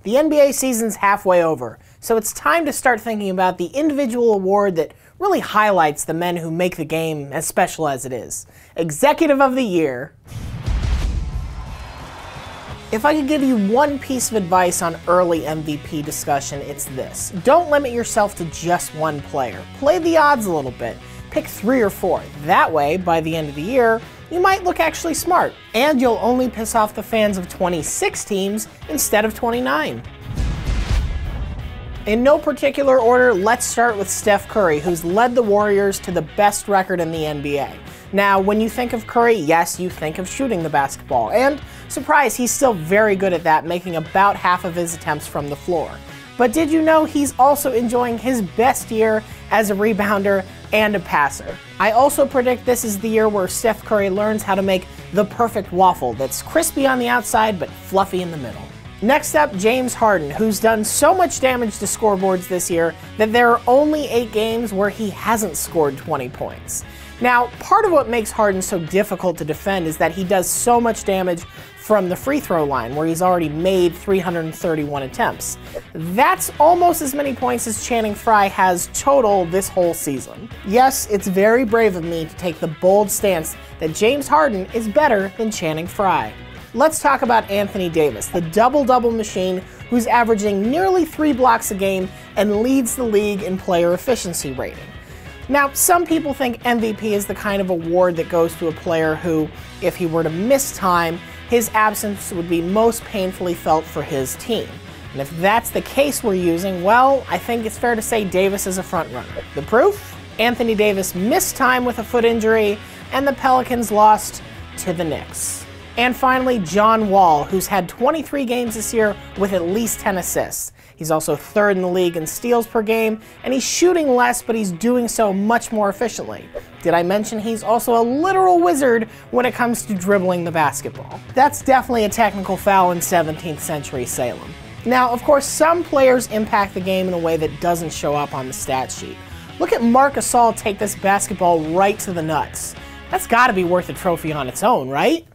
The NBA season's halfway over, so it's time to start thinking about the individual award that really highlights the men who make the game as special as it is. Executive of the Year. If I could give you one piece of advice on early MVP discussion, it's this. Don't limit yourself to just one player. Play the odds a little bit. Pick 3 or 4. That way, by the end of the year, you might look actually smart. And you'll only piss off the fans of 26 teams instead of 29. In no particular order, let's start with Steph Curry, who's led the Warriors to the best record in the NBA. Now, when you think of Curry, yes, you think of shooting the basketball. And, surprise, he's still very good at that, making about half of his attempts from the floor. But did you know he's also enjoying his best year as a rebounder and a passer? I also predict this is the year where Steph Curry learns how to make the perfect waffle that's crispy on the outside but fluffy in the middle. Next up, James Harden, who's done so much damage to scoreboards this year that there are only 8 games where he hasn't scored 20 points. Now, part of what makes Harden so difficult to defend is that he does so much damage from the free throw line, where he's already made 331 attempts. That's almost as many points as Channing Frye has total this whole season. Yes, it's very brave of me to take the bold stance that James Harden is better than Channing Frye. Let's talk about Anthony Davis, the double-double machine who's averaging nearly 3 blocks a game and leads the league in player efficiency rating. Now, some people think MVP is the kind of award that goes to a player who, if he were to miss time, his absence would be most painfully felt for his team. And if that's the case we're using, well, I think it's fair to say Davis is a frontrunner. The proof? Anthony Davis missed time with a foot injury, and the Pelicans lost to the Knicks. And finally, John Wall, who's had 23 games this year with at least 10 assists. He's also 3rd in the league in steals per game, and he's shooting less, but he's doing so much more efficiently. Did I mention he's also a literal wizard when it comes to dribbling the basketball? That's definitely a technical foul in 17th century Salem. Now, of course, some players impact the game in a way that doesn't show up on the stat sheet. Look at Marc Gasol take this basketball right to the nuts. That's gotta be worth a trophy on its own, right?